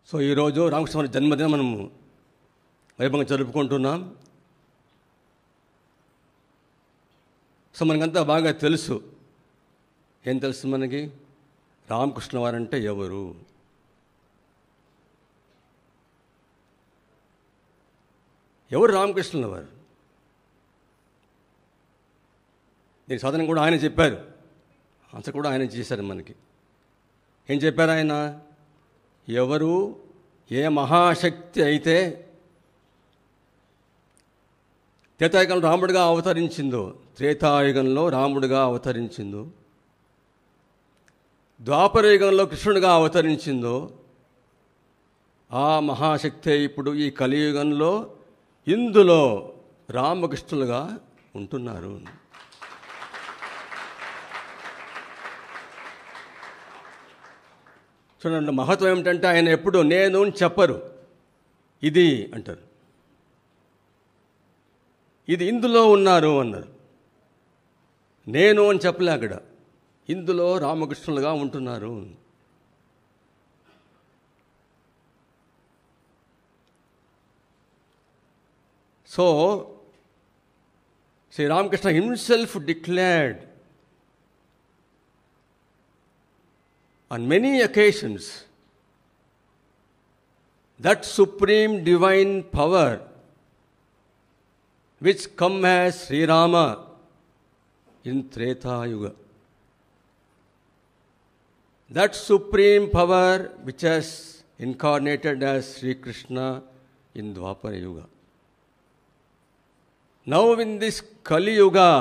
So ఈరోజు రామకృష్ణ వారి జన్మదినం మనము వైభవంగా జరుపుకుంటున్నాం. సో మనకంతా బాగా తెలుసు. ఏం తెలుసు మనకి? రామకృష్ణ వారంటే ఎవరు? ఎవరు రామకృష్ణుల వారు? దీని సాధన కూడా ఆయన చెప్పారు, ఆన్సర్ కూడా ఆయన చేశారు. మనకి ఏం చెప్పారు ఆయన? ఎవరు ఏ మహాశక్తి అయితే త్రేతాయుగంలో రాముడిగా అవతరించిందో, త్రేతాయుగంలో రాముడిగా అవతరించిందో, ద్వాపరయుగంలో కృష్ణుడిగా అవతరించిందో, ఆ మహాశక్తి ఇప్పుడు ఈ కలియుగంలో ఇందులో రామకృష్ణులుగా ఉంటున్నారు. చూడండి, మహత్వం ఏమిటంటే ఆయన ఎప్పుడు నేను అని చెప్పరు, ఇది అంటారు. ఇది ఇందులో ఉన్నారు అన్నారు. నేను అని చెప్పలే, అక్కడ ఇందులో రామకృష్ణులుగా ఉంటున్నారు. So Sri Ramakrishna himself declared on many occasions that supreme divine power which come as Sri Rama in Treta Yuga, that supreme power which has incarnated as Sri Krishna in Dwapara Yuga. Now in this Kali Yuga,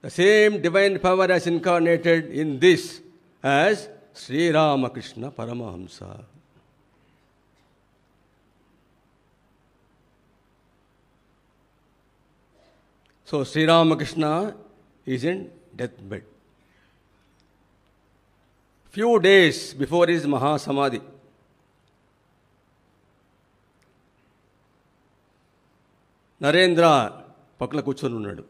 the same divine power has incarnated in this as Sri Ramakrishna Paramahamsa. So Sri Ramakrishna is in deathbed. Few days before his Mahasamadhi, Narendra పక్కన కూర్చొని ఉన్నాడు.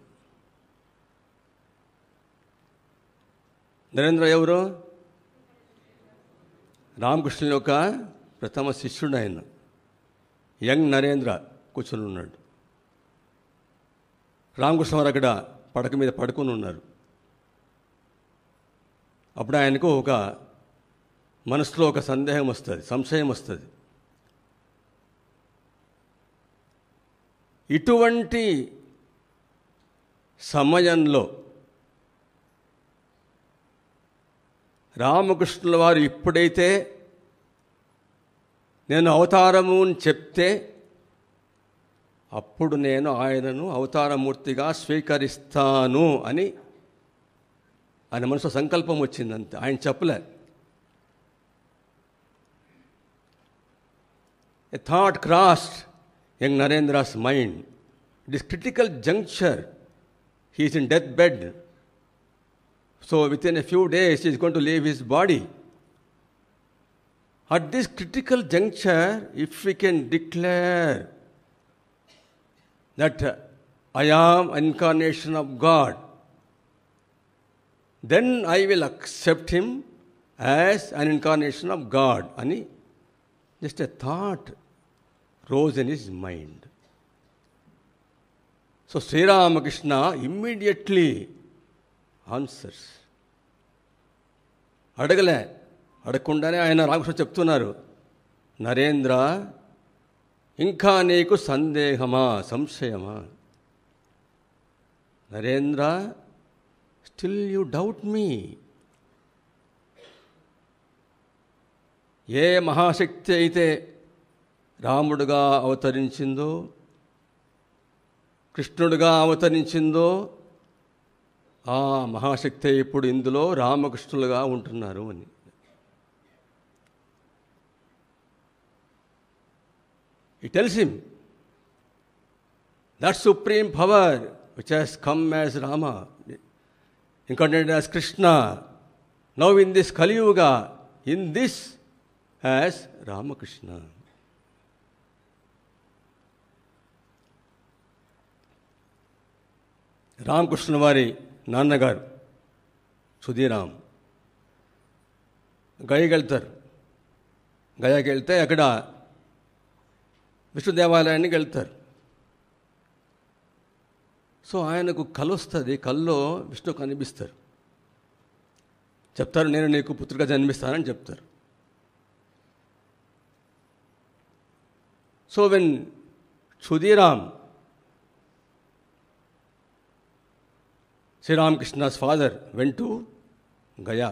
నరేంద్ర ఎవరు? రామకృష్ణుని యొక్క ప్రథమ శిష్యుడు. ఆయన young Narendra కూర్చొని ఉన్నాడు. రామకృష్ణ వారు అక్కడ పడక మీద పడుకొని ఉన్నారు. అప్పుడు ఆయనకు ఒక మనసులో ఒక సందేహం వస్తుంది, సంశయం వస్తుంది. ఇటువంటి సమయంలో రామకృష్ణుల వారు ఇప్పుడైతే నేను అవతారము అని చెప్తే అప్పుడు నేను ఆయనను అవతారమూర్తిగా స్వీకరిస్తాను అని ఆయన మనసులో సంకల్పం వచ్చిందంతే. ఆయన చెప్పలే. A thought crossed young Narendra's mind. It is critical juncture. He is in deathbed. So within a few days he is going to leave his body. At this critical juncture, if we can declare that I am incarnation of God, then I will accept him as an incarnation of God. Ani just a thought rose in his mind. So Sri Ramakrishna immediately answers. అడగలే, అడగకుండానే ఆయన రామకృష్ణ చెప్తున్నారు, నరేంద్ర ఇంకా నీకు సందేహమా, సంశయమా? Narendra, still you doubt మీ. ఏ మహాశక్తి అయితే రాముడుగా అవతరించిందో, కృష్ణుడుగా అవతరించిందో, ఆ మహాశక్తి ఇప్పుడు ఇందులో రామకృష్ణులుగా ఉంటున్నారు అని. He tells him that supreme power which has come as Rama, incarnated as Krishna, now in this Kali Yuga, in this as Ramakrishna. Ramakrishna వారి నాన్నగారు సుధీరామ్ గైగళ్తారు. గయాకి వెళ్తే అక్కడ విష్ణు దేవాలయానికి వెళ్తారు. సో ఆయనకు కళ వస్తుంది, కల్లో విష్ణు కనిపిస్తారు. చెప్తారు, నేను నీకు పుత్రుడిగా జన్మిస్తానని చెప్తారు. So when Kshudiram, Sri Ramakrishna's father, went to Gaya.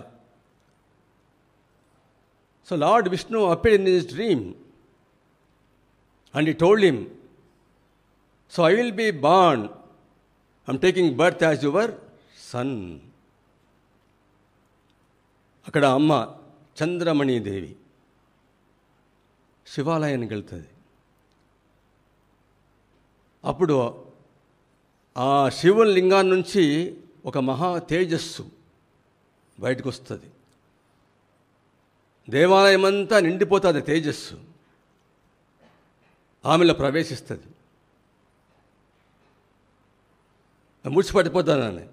So Lord Vishnu appeared in his dream and he told him, so I will be born, I am taking birth as your son. అక్కడ అమ్మ చంద్రమణి దేవి శివాలయానికి వెళ్తుంది. అప్పుడు ఆ శివుని లింగాన్ని నుంచి ఒక మహా తేజస్సు బయటకు వస్తుంది. దేవాలయం అంతా నిండిపోతుంది తేజస్సు. ఆమెలో ప్రవేశిస్తుంది. ముడిచిపడిపోతాను అని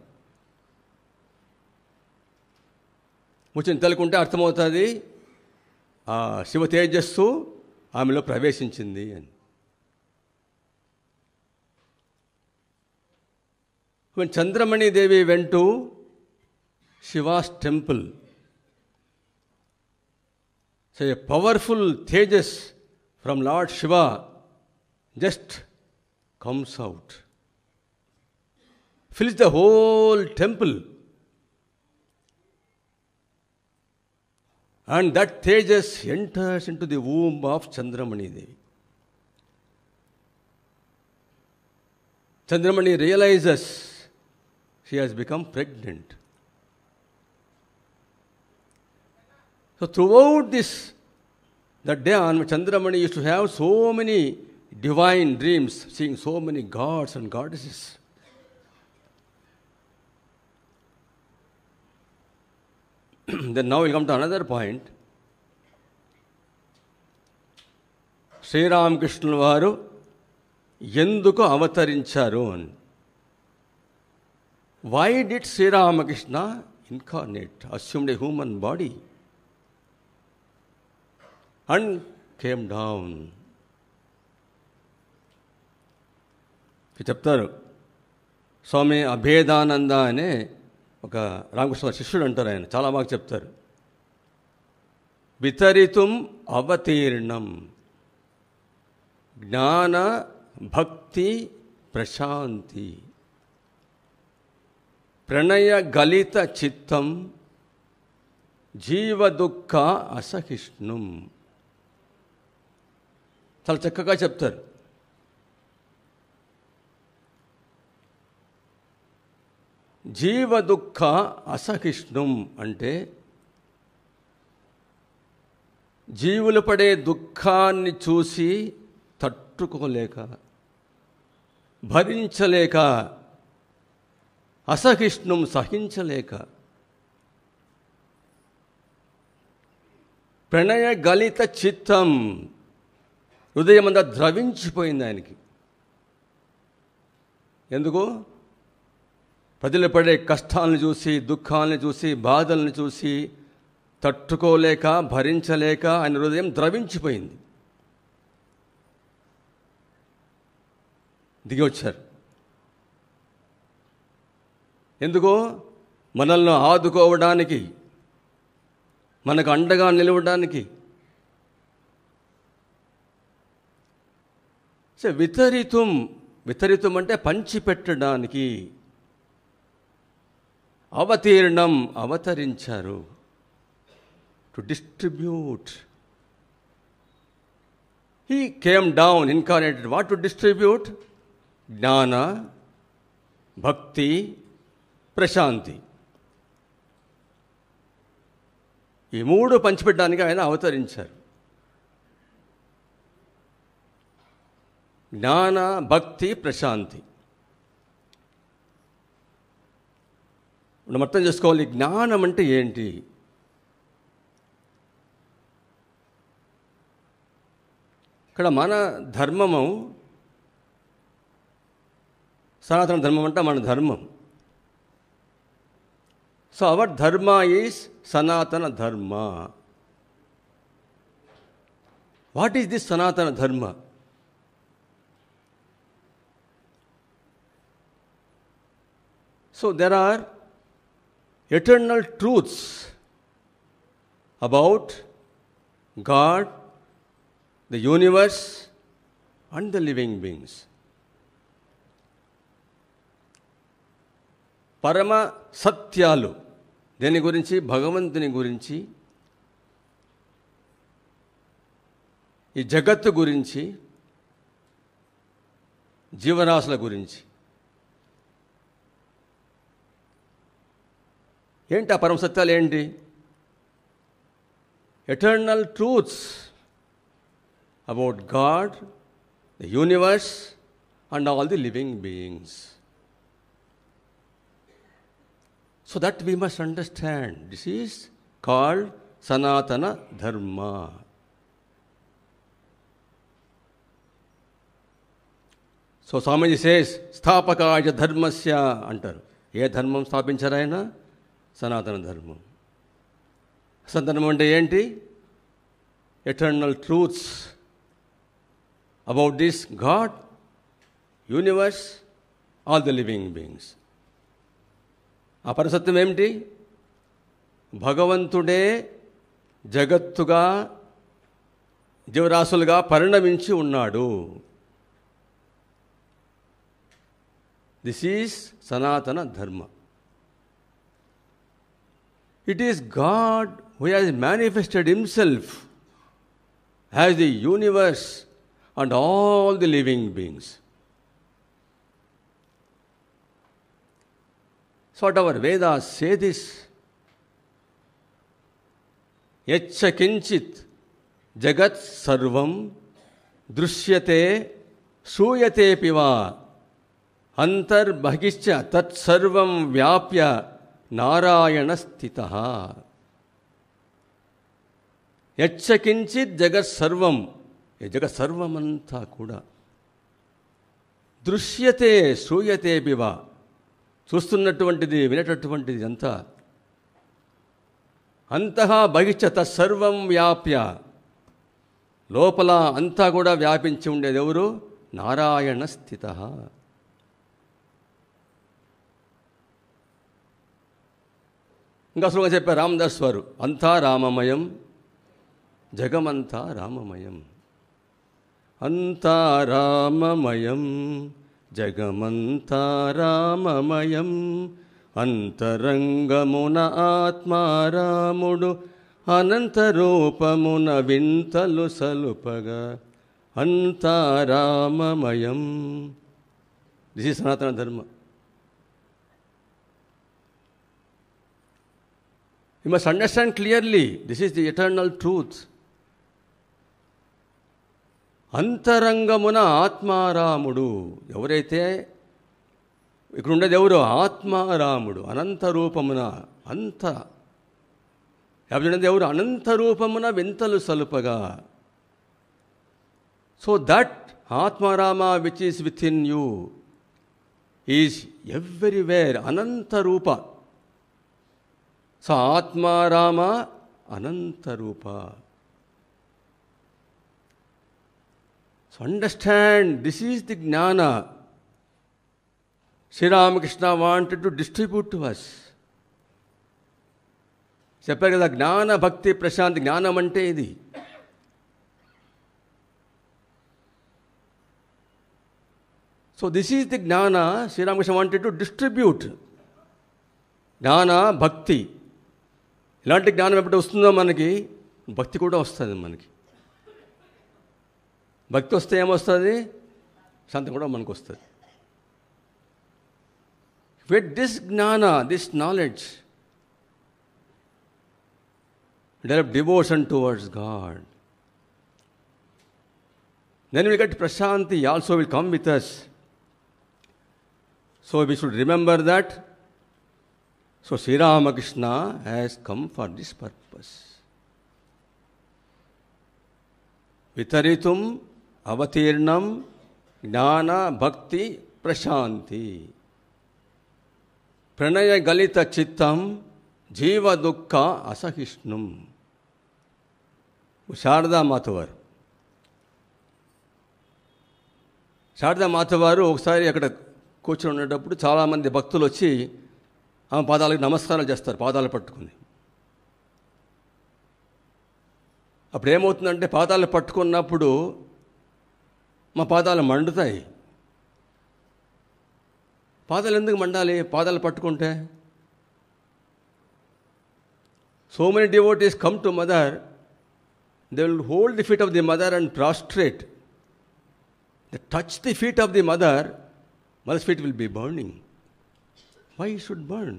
ముచ్చిన తెలుకుంటే అర్థమవుతుంది ఆ శివ తేజస్సు ఆమెలో ప్రవేశించింది అని. When Chandramani Devi went to Shiva's temple, so a powerful tejas from Lord Shiva just comes out, fills the whole temple, and that tejas enters into the womb of Chandramani Devi. Chandramani realizes she has become pregnant. So throughout this, that day on, Chandramani used to have so many divine dreams, seeing so many gods and goddesses. Then now we'll come to another point. Sri Ramakrishna varu ఎందుకు అవతరించారు అని. Why did Sri Ramakrishna incarnate, assumed a human body and came down? చెప్తారు, స్వామి అభేదానంద అనే ఒక రామకృష్ణ శిష్యుడు అంటారు. ఆయన చాలా బాగా చెప్తారు. వితరితుం అవతీర్ణం జ్ఞాన భక్తి ప్రశాంతి ప్రణయ గలిత చిత్తం జీవ దుఃఖ అసహిష్ణుం. చాలా చక్కగా చెప్తారు. జీవ దుఃఖ అసహిష్ణుం అంటే జీవులు పడే దుఃఖాన్ని చూసి తట్టుకోలేక, భరించలేక, అసహిష్ణుం సహించలేక, ప్రణయ గలిత చిత్తం హృదయం అంతా ద్రవించిపోయింది ఆయనకి. ఎందుకు? ప్రజలు పడే కష్టాలను చూసి, దుఃఖాలను చూసి, బాధలను చూసి తట్టుకోలేక, భరించలేక ఆయన హృదయం ద్రవించిపోయింది. దిగి వచ్చారు. ఎందుకో? మనల్ని ఆదుకోవడానికి, మనకు అండగా నిలవడానికి. సో వితరితుం, వితరితుం అంటే పంచిపెట్టడానికి. అవతీర్ణం అవతరించారు, to distribute. He came down, incarnated. What to distribute? Jnana, bhakti, Prashanti. ఈ మూడు పంచిపెట్టడానికి ఆయన అవతరించారు. జ్ఞాన, భక్తి, ప్రశాంతి. మనం అర్థం చేసుకోవాలి, జ్ఞానం అంటే ఏంటి? ఇక్కడ మన ధర్మము, సనాతన ధర్మం అంటే మన ధర్మం. సో అవర్ ధర్మ ఈజ్ సనాతన ధర్మ. What is this Sanatana Dharma? So there are eternal truths about God, the universe, and the living beings. పరమ సత్యాలు దేని గురించి? భగవంతుని గురించి, ఈ జగత్తు గురించి, జీవరాశుల గురించి. ఏంటి ఆ పరమ సత్యాలు ఏంటి? Eternal truths about God, the universe and all the living beings. So that we must understand. This is called Sanatana Dharma. So Swamiji says, Sthapakaya Dharmasya antaru. ఏ ధర్మం స్థాపించారు ఆయన? సనాతన ధర్మం. సనాతన ధర్మం అంటే ఏంటి? Eternal truths about this God, universe, all the living beings. ఆ పరసత్యం ఏమిటి? భగవంతుడే జగత్తుగా, జీవరాశులుగా పరిణమించి ఉన్నాడు. దిస్ ఈజ్ సనాతన ధర్మ. It is God who has manifested himself as the universe and all the living beings. So what our Vedas say this. Yaccha kinchit jagat sarvam drishyate shruyate piva antar bhagischa tat sarvam vyapya narayana stitaha. Yaccha kinchit jagat sarvam, ఏ జగత్ సర్వమంతా కూడా దృశ్యతే శ్రూయతే పివ, చూస్తున్నటువంటిది, వినేటటువంటిది అంతా, అంతః బహిశ్చ తత్సర్వం వ్యాప్య, లోపల అంతా కూడా వ్యాపించి ఉండేది ఎవరు? నారాయణ స్థితః. ఇంకా సులువుగా చెప్పారు రామదాస్ వారు, అంతా రామమయం, జగమంతా రామమయం. అంతా రామమయం, జగమంతా రామమయం, అంతరంగమున ఆత్మారాముడు అనంతరూపమున వింతలు సలుపగా, అంతా రామమయం. This is sanatana dharma. You must understand clearly, this is the eternal truth. అంతరంగమున ఆత్మారాముడు, ఎవరైతే ఇక్కడ ఉండేది ఎవరు? ఆత్మారాముడు. అనంత రూపమున, అంత ఉండేది ఎవరు? అనంత రూపమున వింతలు సలుపగా. So that Atmarama which is within you is everywhere, ananta rupa. So Atmarama ananta rupa. So understand, this is the gnana Sri Ramakrishna wanted to distribute to us. చెప్పారు కదా, జ్ఞాన భక్తి ప్రశాంతి. జ్ఞానం అంటే ఇది. సో దిస్ ఈజ్ ది జ్ఞాన Sri Ramakrishna wanted to distribute. జ్ఞాన భక్తి. ఇలాంటి జ్ఞానం ఎప్పుడు వస్తుందో మనకి, భక్తి కూడా వస్తుంది మనకి. భక్తి వస్తే ఏమొస్తుంది? శాంతి కూడా మనకు వస్తుంది. విత్ దిస్ జ్ఞాన, this knowledge, develop devotion towards God. Then we get prashanti also will come with us. So we should remember that. So Sri Ramakrishna has come for this purpose. Vitaritum avatirnam జ్ఞాన భక్తి ప్రశాంతి ప్రణయ గలిత చిత్తం జీవ దుఃఖ అసహిష్ణుం. శారదా మాతవారు శారదామాత వారు ఒకసారి అక్కడ కూర్చొని ఉండేటప్పుడు చాలామంది భక్తులు వచ్చి ఆమె పాదాలకు నమస్కారాలు చేస్తారు, పాదాలు పట్టుకుని. అప్పుడు ఏమవుతుందంటే, పాదాలు పట్టుకున్నప్పుడు మా పాదాలు మండుతాయి. పాదాలు ఎందుకు మండాలి పాదాలు పట్టుకుంటే? So many devotees come to mother, they will hold the feet of the mother and prostrate. They touch the feet of the mother, mother's feet will be burning. Why it should burn?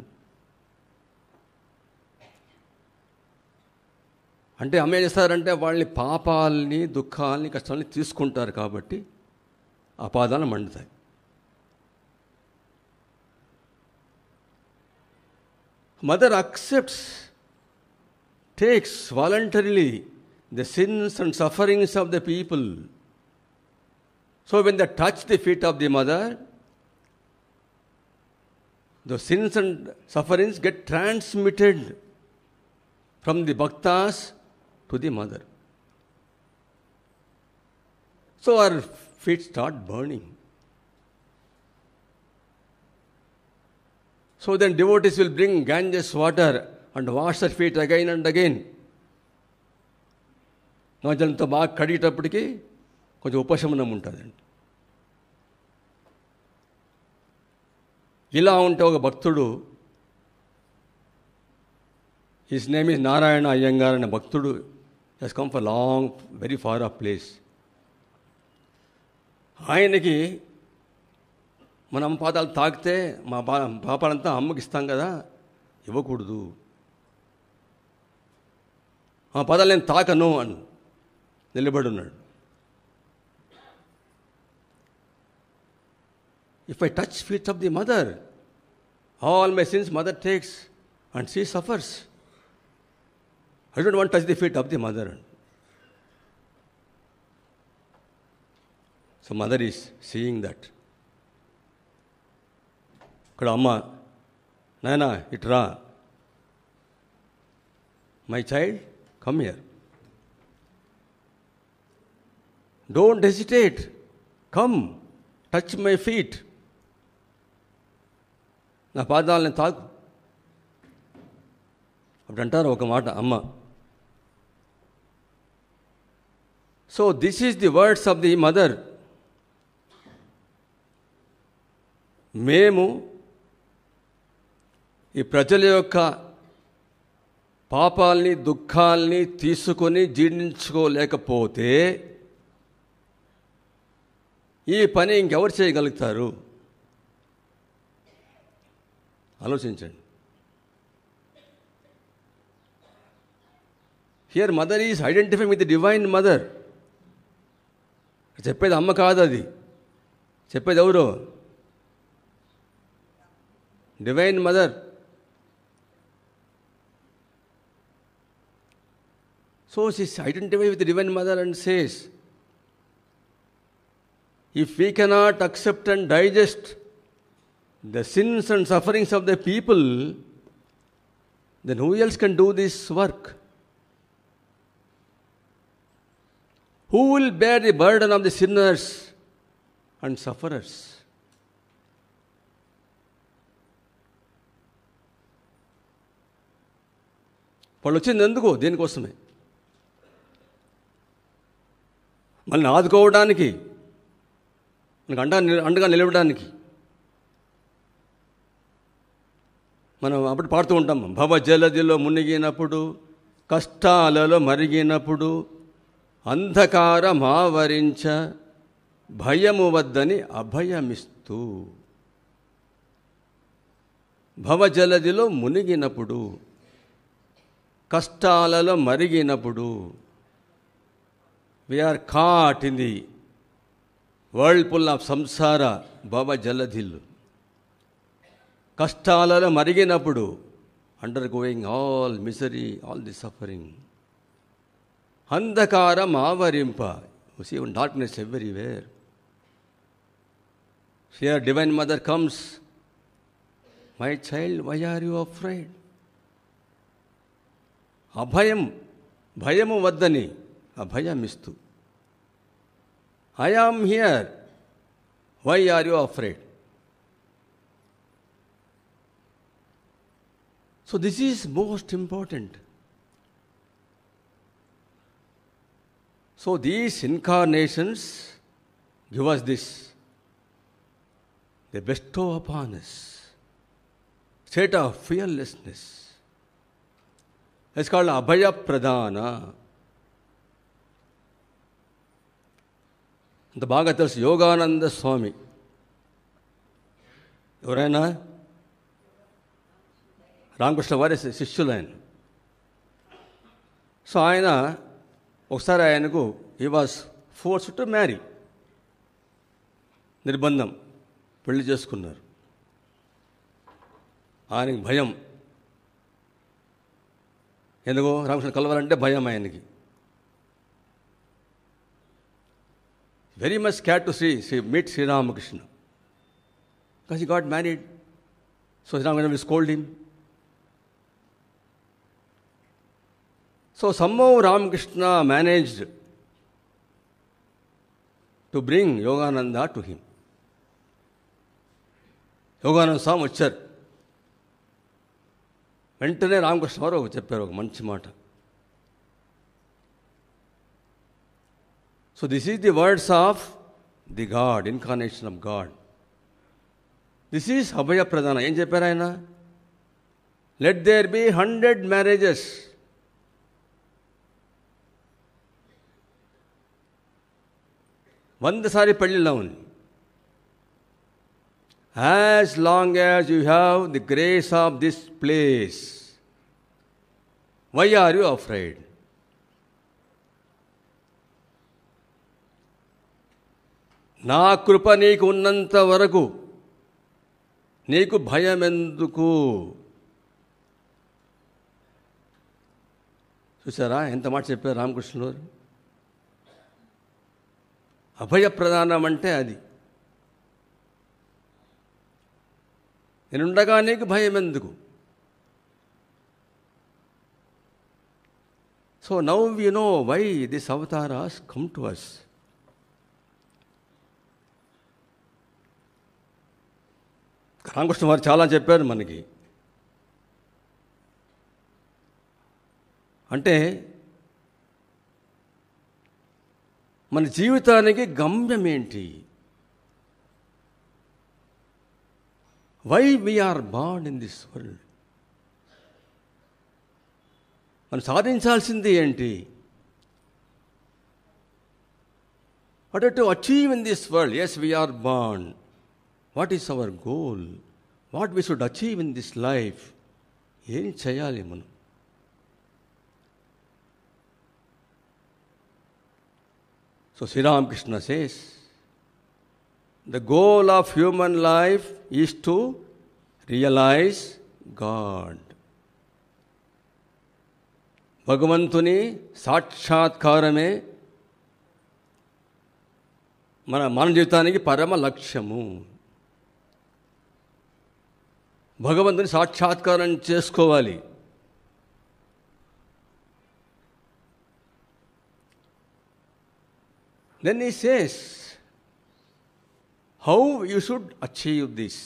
అంటే అమ్మ ఏం చేస్తారంటే, వాళ్ళని పాపాలని, దుఃఖాలని, కష్టాలని తీసుకుంటారు కాబట్టి ఆ పాదాలు మండుతాయి. Mother accepts, takes voluntarily the sins and sufferings of the people. So when they touch the feet of the mother, the sins and sufferings get transmitted from the bhaktas to the mother. So our feet start burning. So then devotees will bring Ganges water and wash their feet again and again. నోజలంతో బాగా కడిగేటప్పటికి కొంచెం ఉపశమనం ఉంటుందండి. ఇలా ఉంటే ఒక భక్తుడు, his name is Narayana Iyengar అనే భక్తుడు, he's come for long, very far off place. ఆయనకి మనం పాదాలు తాకితే మా పాపాలంతా అమ్మకి ఇస్తాం కదా, ఇవ్వకూడదు. ఆ పాదాలు నేను తాకను అని నిలబడి ఉన్నాడు. If I touch feet of the mother, all my sins mother takes and she suffers. I don't want to touch the feet of the mother. So mother is seeing that. ఇక్కడ అమ్మ, నాయనా ఇట్రా, my child come here, don't hesitate, come touch my feet, నా పాదాలని తాకు. అప్పుడు అంటారు ఒక మాట అమ్మ. So this is the words of the mother. మేము ఈ ప్రజల యొక్క పాపాల్ని, దుఃఖాల్ని తీసుకొని జీర్ణించుకోలేకపోతే ఈ పని ఇంకెవరు చేయగలుగుతారు? ఆలోచించండి. Here mother is identifying with the divine mother. చెప్పేది అమ్మ కాదు, అది చెప్పేది ఎవరు? Divine mother. So she is identified with the divine mother and says, if we cannot accept and digest the sins and sufferings of the people, then who else can do this work? Who will bear the burden of the sinners and sufferers? వాళ్ళు వచ్చింది ఎందుకు? దేనికోసమే? మనల్ని ఆదుకోవడానికి, మనకు అండగా నిలవడానికి. మనం అప్పుడు పాడుతూ ఉంటాం, భవ జలదిలో మునిగినప్పుడు, కష్టాలలో మరిగినప్పుడు, అంధకారం ఆవరించ భయము వద్దని అభయమిస్తూ. భవ జలదిలో మునిగినప్పుడు, కష్టాలలో మరిగినప్పుడు, we are caught in the whirlpool of samsara, భవ జలధిలు. కష్టాలలో మరిగినప్పుడు, undergoing all misery, all the suffering. అంధకారం ఆవరింప, you see darkness everywhere. Here divine mother comes, my child, why are you afraid? అభయం, భయము వద్దని అభయమిస్తూ. I am here, why are you afraid? So this is most important. So these incarnations give us this. They bestow upon us state of fearlessness. It's called Abhaya Pradana. అంత బాగా తెలుసు యోగానంద స్వామి. ఎవరైనా రామకృష్ణ వారి శిష్యులు ఆయన. సో ఆయన ఒకసారి ఆయనకు he was force to marry, నిర్బంధం, పెళ్లి చేసుకున్నారు. ఆయనకి భయం. ఎందుకో రామకృష్ణ కలవాలంటే భయం ఆయనకి. Very much scared to meet Sriramakrishna because he got married. So Sriramakrishna will scold him. So somehow Ramakrishna managed to bring Yogananda to him. Yogananda Swami వచ్చారు. వెంటనే రామకృష్ణ వారు చెప్పారు ఒక మంచి మాట. So this is the words of the God, incarnation of God. This is abhaya pradana. ఏం చెప్పారు ఆయన? Let there be 100 marriages. వందసారి పెళ్ళిలో ఉంది. As long as you have the grace of this place, why are you afraid? నా కృప నీకు ఉన్నంత వరకు నీకు భయం ఎందుకు? చూసారా ఎంత మాట చెప్పారు రామకృష్ణుడు. అభయప్రదానం అంటే అది. నేనుండగా నీకు భయం ఎందుకు? So now you know why this avatars come to us. Ramakrishna వారు చాలా చెప్పారు మనకి. అంటే మన జీవితానికి గమ్యం ఏంటి? Why we are born in this world? మనం సాధించాల్సింది ఏంటి? What to achieve in this world? Yes, we are born. What is our goal? What we should achieve in this life? ఏం చేయాలి మనం? So Sri Ramakrishna says, the goal of human life is to realize God. భగవంతుని సాక్షాత్కారమే మన జీవితానికి పరమ లక్ష్యము. భగవంతుని సాక్షాత్కారం చేసుకోవాలి. Then he says, how you should achieve this.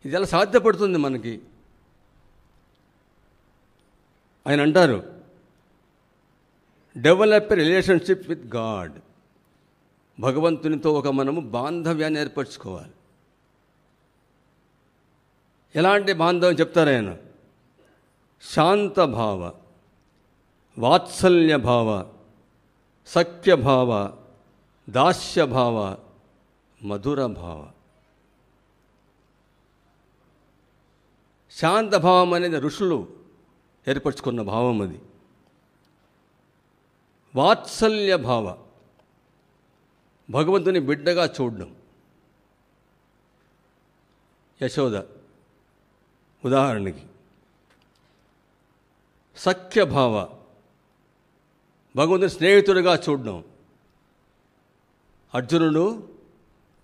ఇది ఎలా సాధ్యపడుతుంది మనకి? ఆయన అంటారు, develop a relationship with God. భగవంతునితో మనము బాంధవ్యాన్ని ఏర్పరచుకోవాలి. ఎలాంటి బాంధవ్యం చెప్తారు ఆయన? శాంతభావ, వాత్సల్యభావ, సఖ్యభావ, దాస్యభావ, మధురభావ. శాంతభావం అనేది ఋషులు ఏర్పరచుకున్న భావం అది. వాత్సల్యభావ, భగవంతుని బిడ్డగా చూడడం. యశోద ఉదాహరణకి. సఖ్యభావ, భగవంతుని స్నేహితుడిగా చూడడం. అర్జునుడు,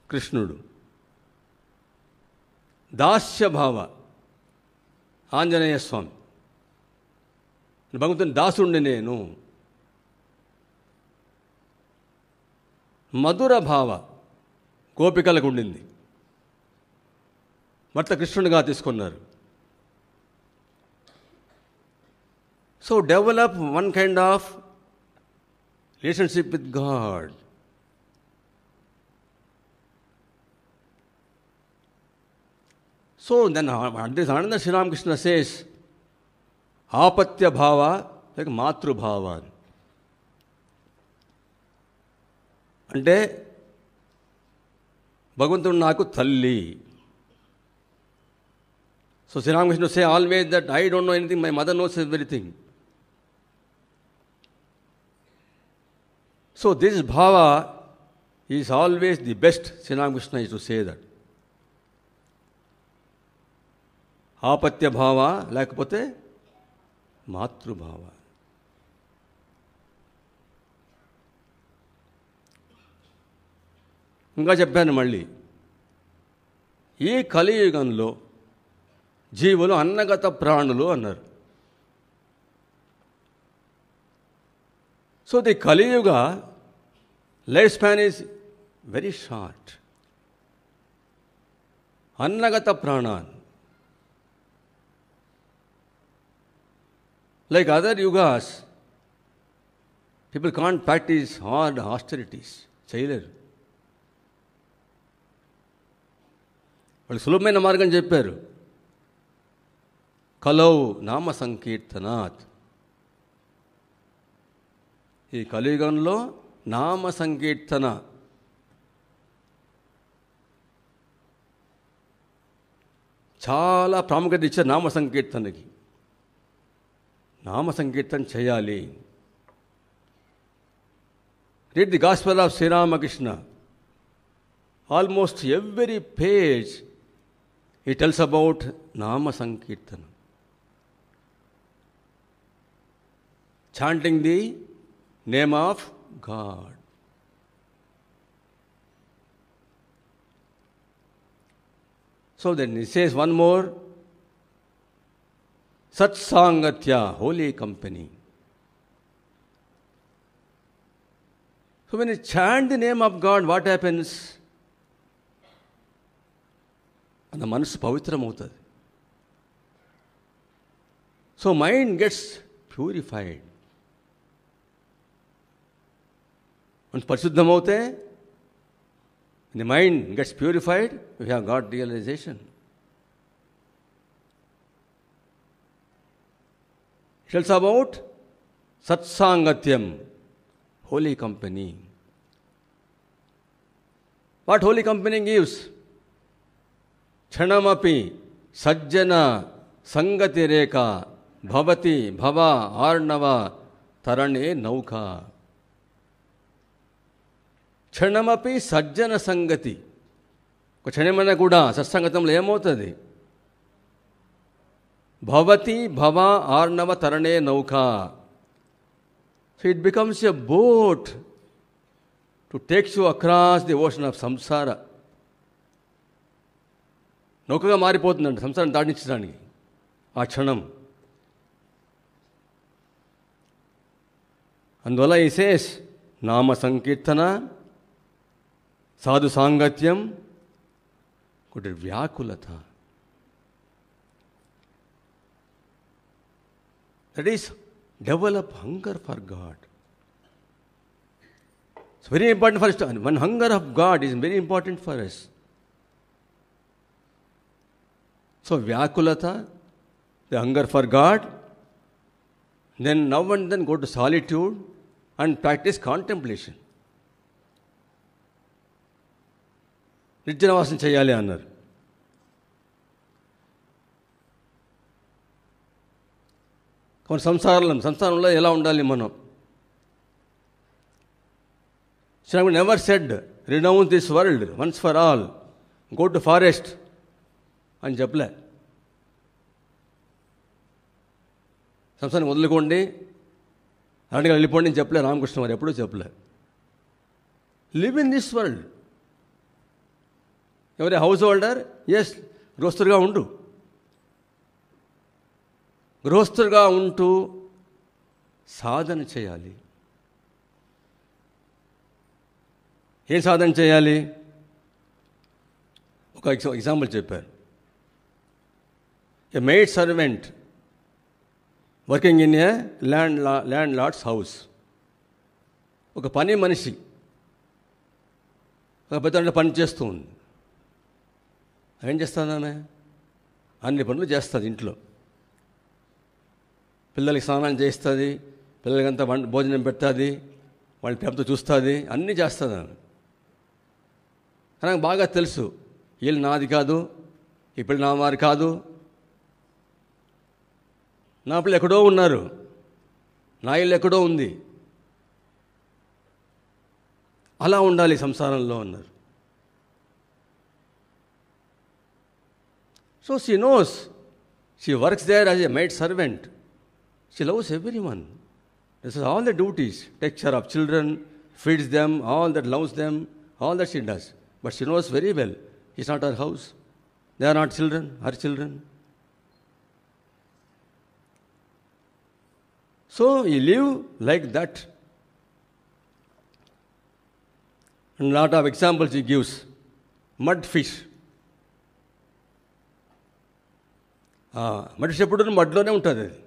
కృష్ణుడు. దాస్యభావ, ఆంజనేయ స్వామి. భగవంతుని దాసుడిని నేను. మధుర భావ గోపికలకు ఉండింది. భర్త కృష్ణుడిగా తీసుకున్నారు. So develop one kind of relationship with God. So then this another Sri Ramakrishna says, apatya bhava like matru bhava. అంటే భగవంతుడు నాకు తల్లి. So Sri Ramakrishna say always that I don't know anything, my mother knows everything. So this bhava is always the best. Sri Ramakrishna is to say that. ఆపత్య భావ లేకపోతే మాతృభావ. ఇంకా చెప్పాను మళ్ళీ, ఈ కలియుగంలో జీవులు అన్నగత ప్రాణులు అన్నారు. So the Kaliyuga life span is very short. అన్నగత ప్రాణాన్. Like other yugas, people can't practice hard austerities. చేయలేరు. వాళ్ళు సులభమైన మార్గం చెప్పారు. కలౌ నామ సంకీర్తనాత్. ఈ కలియుగంలో నామ సంకీర్తన చాలా ప్రాముఖ్యత ఇచ్చారు. నామ సంకీర్తనకి నామ సంకీర్తన చేయాలి. Read the Gospel of Sri Ramakrishna. Almost every page it tells about Nama Sankirtana. Chanting the name of God. So then he says one more, Satsangatya, holy company. So when you chant the name of God, what happens? And the మనసు పవిత్రమవుతుంది. So mind gets purified. And పరిశుద్ధమవుతే, when the mind gets purified, we have got realization. It tells about Satsangatyam, holy company. What holy company gives? Chanamapi sajjana sangati reka bhavati bhava arnava tarane nauka. Chanamapi sajjana sangati. ఒక క్షణమైనా కూడా సత్సంగతంలో ఏమవుతుంది? భవతి భవ ఆర్ణవ తరణే నౌక. So it becomes a boat to takes you across the ocean of సంసార. నౌకగా మారిపోతుందండి సంసారం దాటించడానికి ఆ క్షణం. అందువల్ల ఈ సేస్ నామ సంకీర్తన, సాధు సాంగత్యం, ఒకటి వ్యాకులత. That is, develop hunger for God. It's very important for us. One hunger of God is very important for us. So, Vyakulata, the hunger for God, then now and then go to solitude and practice contemplation. నిర్జనవాసం చేయాలి అన్నారు. కొన్ని సంసారంలో ఎలా ఉండాలి మనం? Sri never said, renounce this world once for all, go to forest అని చెప్పలే. సంసారాన్ని వదులుకోండి, అలాంటిగా వెళ్ళిపోండి అని చెప్పలే రామకృష్ణ వారు, ఎప్పుడూ చెప్పలే. Live in this world. ఎవరి హౌస్ హోల్డర్, ఎస్, గృహస్థుడిగా ఉండు. గృహస్థుడిగా ఉంటూ సాధన చేయాలి. ఏం సాధన చేయాలి? ఒక ఎగ్జాంపుల్ చెప్పారు. A maid servant working in a landlord's house. ఒక పని మనిషి ఒక పెద్ద పని చేస్తూ ఉంది. ఏం చేస్తుంది ఆమె? అన్ని పనులు చేస్తుంది ఇంట్లో. పిల్లలకి స్నానం చేస్తుంది, పిల్లలకంతా భోజనం పెడుతుంది, వాళ్ళ ప్రేమతో చూస్తుంది, అన్నీ చేస్తుంది ఆమె. నాకు బాగా తెలుసు, వీళ్ళు నాది కాదు, ఈ పిల్లలు నా వారు కాదు, నా పిల్లలు ఎక్కడో ఉన్నారు, నా ఇల్లు ఎక్కడో ఉంది. అలా ఉండాలి సంసారంలో అన్నారు. So she knows, she works there as a maid servant. She loves everyone. This is all the duties. Takes care of children, feeds them, all that, loves them, all that she does. But she knows very well, it's not her house. They are not children, her children. So you live like that. And a lot of examples he gives. Mud fish. మనిషి ఎప్పుడు మడ్లోనే ఉంటుంది అది,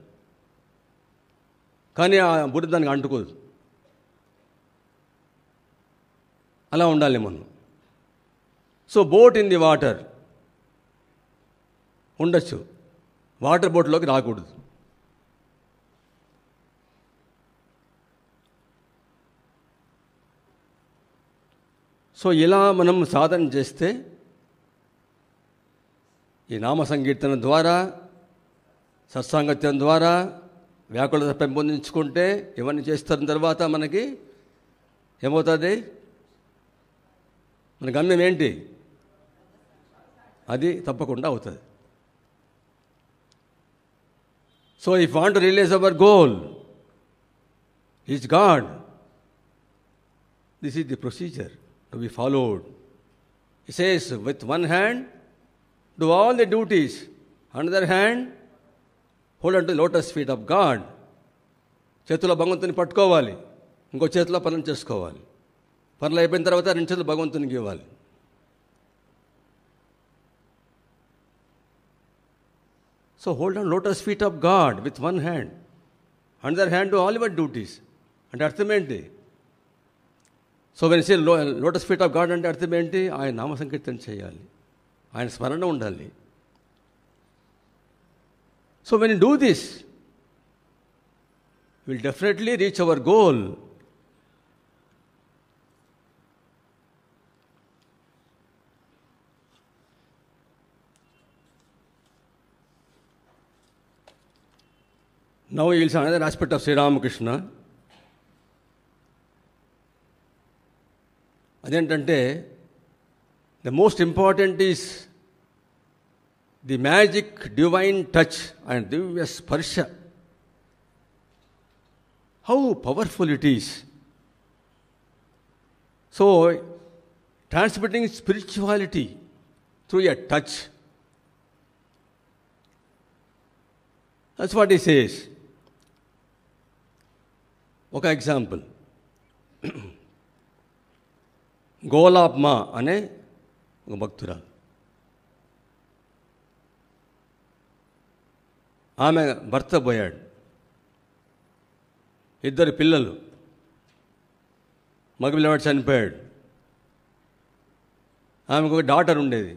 కానీ ఆ బుర్ర దానికి అంటుకోదు. అలా ఉండాలి మనం. So boat in the water ఉండొచ్చు, వాటర్ బోట్లోకి రాకూడదు. సో ఇలా మనం సాధన చేస్తే, ఈ నామ సంకీర్తన ద్వారా, సత్సాంగత్యం ద్వారా వ్యాకులత పెంపొందించుకుంటే, ఇవన్నీ చేస్తున్న తర్వాత మనకి ఏమవుతుంది? మన గమ్యం ఏంటి? అది తప్పకుండా అవుతుంది. So if want to realise our goal is God, this is the procedure to be followed. He says, with one hand do all the duties, another hand hold on to the lotus feet of God. చేతిలో భగవంతుని పట్టుకోవాలి, ఇంకో చేతిలో పనులు చేసుకోవాలి. పనులు అయిపోయిన తర్వాత రెండు చేతులు భగవంతునికి ఇవ్వాలి. So hold on lotus feet of God with one hand, another hand do all your duties. అంటే అర్థం ఏంటి? So when say lotus feet of God అంటే అర్థం ఏంటి? ఆయన నామ సంకీర్తన చేయాలి, ఆయన స్మరణ ఉండాలి. So when you do this, will definitely reach our goal. Now you will see another aspect of Sri Ramakrishna. అదేంటంటే, the most important is the magic divine touch and దివ్య స్పర్శ. How powerful it is. So transmitting spirituality through a touch. That's what he says. ఒక example, Golap Ma అనే ఒక భక్తురాలు, ఆమె భర్త పోయాడు, ఇద్దరు పిల్లలు, మగపిల్లవాడు చనిపోయాడు. ఆమెకు ఒక డాటర్ ఉండేది.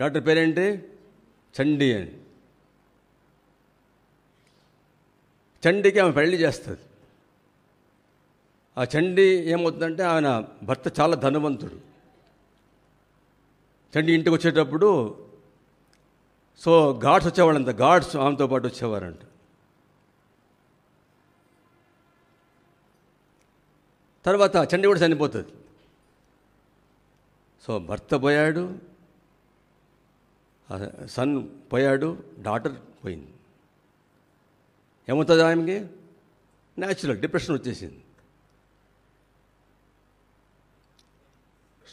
డాటర్ పేరేంటి? చండీ అని. చండీకి ఆమె పెళ్లి చేస్తుంది. ఆ చండీ ఏమవుతుందంటే, ఆయన భర్త చాలా ధనవంతుడు. చండీ ఇంటికి వచ్చేటప్పుడు సో గాడ్స్ వచ్చేవాళ్ళంత, గాడ్స్ ఆమెతో పాటు వచ్చేవారంట. తర్వాత చండీ కూడా చనిపోతుంది. సో భర్త పోయాడు, సన్ పోయాడు, డాటర్ పోయింది. ఏమవుతుంది ఆమెకి? న్యాచురల్ డిప్రెషన్ వచ్చేసింది.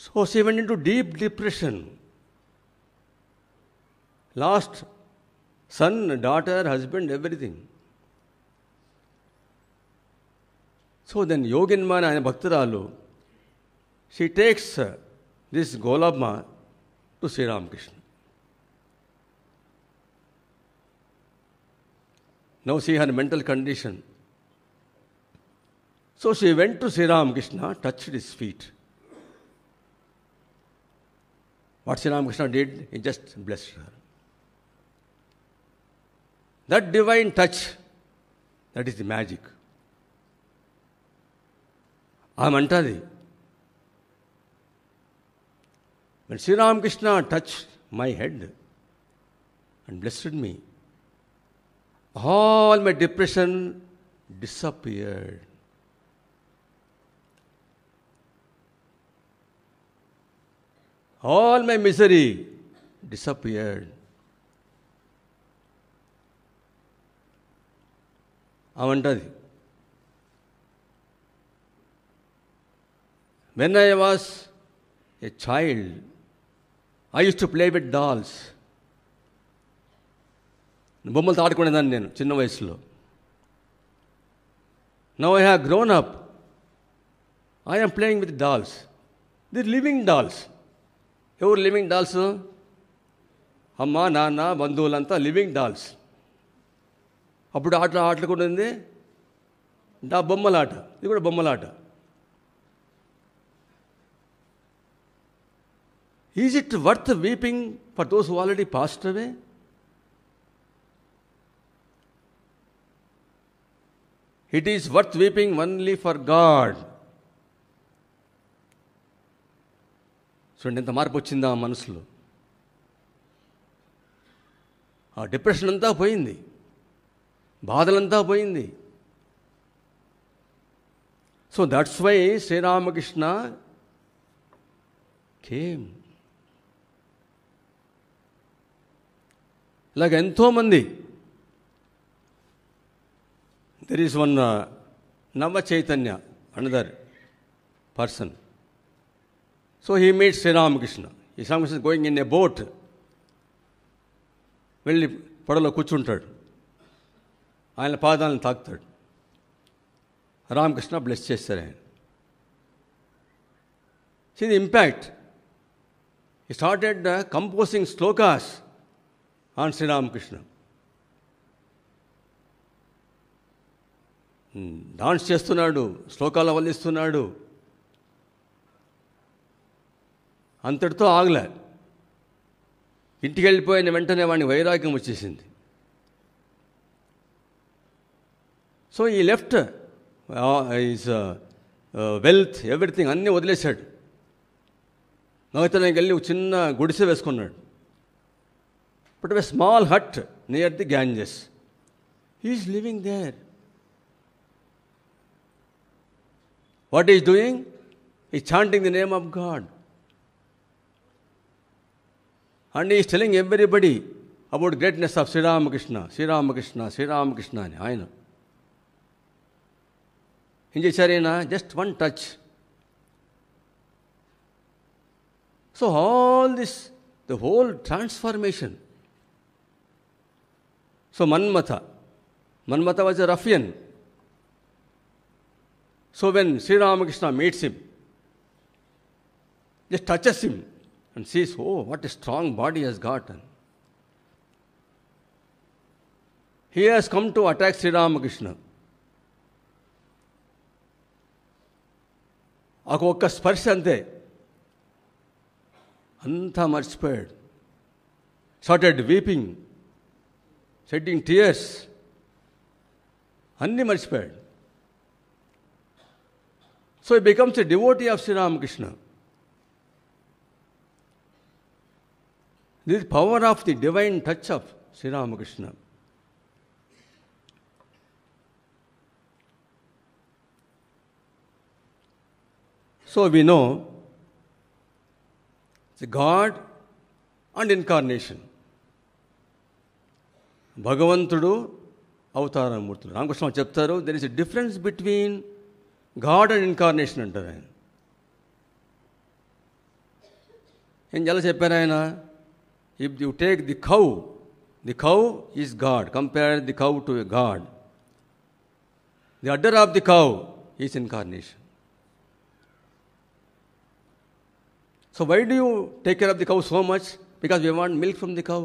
So she went into deep depression. Lost son, daughter, husband, everything. So then Yoginmana and Bhaktaralu, she takes this Golabma to Sri Ramakrishna. Now see her mental condition. So she went to Sri Ramakrishna, touched his feet. What Sri Ramakrishna did, he just blessed her. That divine touch, that is the magic. Amantadi. When Sri Ramakrishna touched my head and blessed me, all my depression disappeared. All my misery disappeared. Avantadi. When I was a child, I used to play with dolls. బొమ్మలతో ఆడుకునేదాన్ని నేను చిన్న వయసులో. Now I have grown up. I am playing with dolls. They're living dolls. ఎవరు living dolls? అమ్మ, నాన్న, బంధువులంతా living dolls. అప్పుడు ఆటలు కూడా ఉంది. బొమ్మలాట, ఇది కూడా బొమ్మలాట. Is it worth weeping for those who already passed away? It is worth weeping only for God. చూడండి ఎంత మార్పు వచ్చిందా ఆ మనసులో. ఆ డిప్రెషన్ అంతా పోయింది, బాధలంతా పోయింది. So that's why Sri Ramakrishna came. ఇలాగ ఎంతోమంది. There is one Nava Chaitanya, another person. So he meets Sri Ramakrishna. ఈ Sri Ramakrishna going in a boat. వెళ్ళి పడవలో కూర్చుంటాడు, ఆయన పాదాలను తాకుతాడు. రామకృష్ణ బ్లెస్ చేస్తారు ఆయన. See the impact. He started composing slokas on Sri Ramakrishna. Dance చేస్తున్నాడు, శ్లోకాలు వల్లిస్తున్నాడు. అంతటితో ఆగలే. ఇంటికి వెళ్ళిపోయిన వెంటనే వాడిని వైరాగ్యం వచ్చేసింది. సో ఈ లెఫ్ట్ ఈజ్ వెల్త్, ఎవ్రీథింగ్ అన్నీ వదిలేశాడు. నగతనానికి వెళ్ళి ఒక చిన్న గుడిసె వేసుకున్నాడు. But a small hut near the Ganges. He's living there. What is doing? Is chanting the name of God. And is telling everybody about greatness of Sri Ramakrishna, Sri Ramakrishna, Sri Ramakrishna అని. ఆయన ఏం చేశారు? ఆయన just one touch. So all this, the whole transformation. So Manmatha was a ruffian. So when Sri Ramakrishna meets him, just touches him and sees, oh, what a strong body he has gotten. He has come to attack Sri Ramakrishna. ఒక్క స్పర్శ అంతే, అంతా మర్చిపోయాడు. Started weeping, shedding tears, అన్నీ మర్చిపోయాడు. So he becomes a devotee of Sri Ramakrishna. This is power of the divine touch of Sri Ramakrishna. So we know the God and incarnation. భగవంతుడు, అవతారమూర్తులు. రామకృష్ణ చెప్తారు, there is a difference between God and incarnation అంటారు ఆయన. ఏం ఎలా చెప్పారు ఆయన? If you take the cow is God. Compare the cow to a God. The order of the cow is incarnation. So why do you take care of the cow so much? Because we want milk from the cow.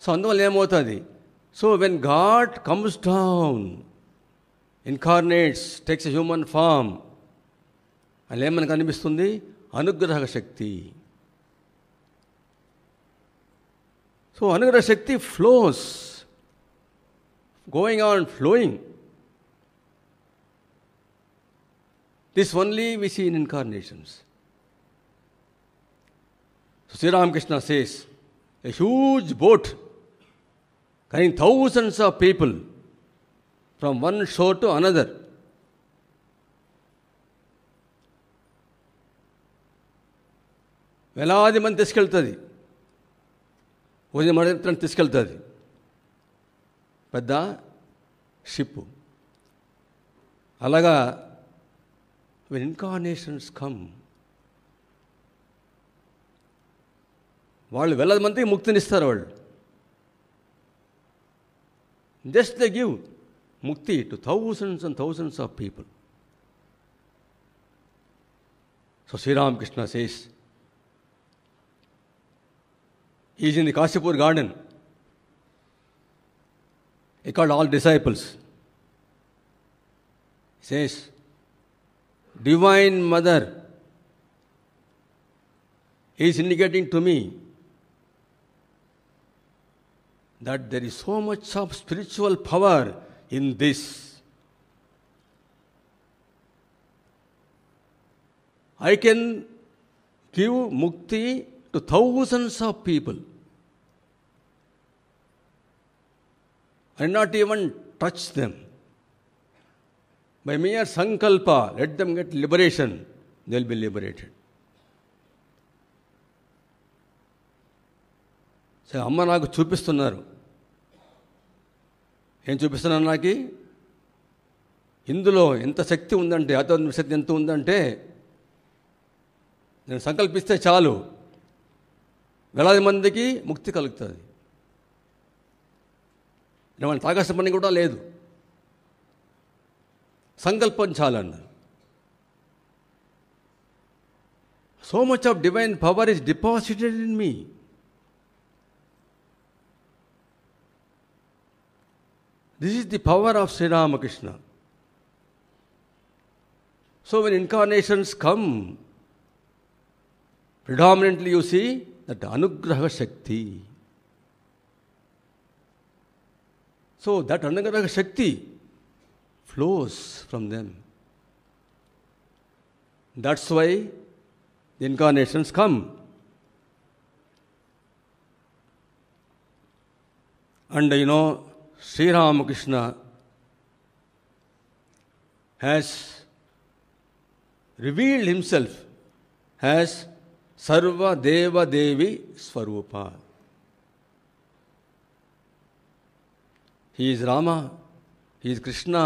So అందువల్ల ఏమవుతుంది? So when God comes down, incarnates, takes a human form, అది ఏమని కనిపిస్తుంది? అనుగ్రహ శక్తి. So అనుగ్రహ శక్తి flows, going on flowing. This only we see in incarnations. So Sri Ramakrishna says, a huge boat carrying thousands of people from one shore to another. వేలాది మంది తీసుకెళ్తుంది, ఉదయం తీసుకెళ్తుంది. పెద్ద షిప్. అలాగా when incarnations come, వాళ్ళు వేలాది మందికి ముక్తినిస్తారు. వాళ్ళు just they give mukti to thousands and thousands of people. So Sri Ramakrishna says, he is in the Kashipur garden. He called all disciples. He says, Divine Mother is indicating to me that there is so much of spiritual power in this. I can give mukti to thousands of people and not even touch them. By mere sankalpa, let them get liberation, they will be liberated. So అమ్మ నాకు చూపిస్తున్నారు. ఏం చూపిస్తున్నారు నాకు? ఇందులో ఎంత శక్తి ఉందంటే, ఆధ్యాత్మిక శక్తి ఎంత ఉందంటే, నేను సంకల్పిస్తే చాలు వేలాది మందికి ముక్తి కలుగుతుంది. ఏమైనా తాగాల్సిన పని కూడా లేదు, సంకల్పం చాలన్నారు. So much of divine power is deposited in me. This is the power of Sri Ramakrishna. So when incarnations come, predominantly you see that Anugraha Shakti. So that Anugraha Shakti flows from them. That's why the incarnations come. And Sri Ramakrishna has revealed himself as Sarva Deva Devi Swarupa. He is Rama, he is Krishna,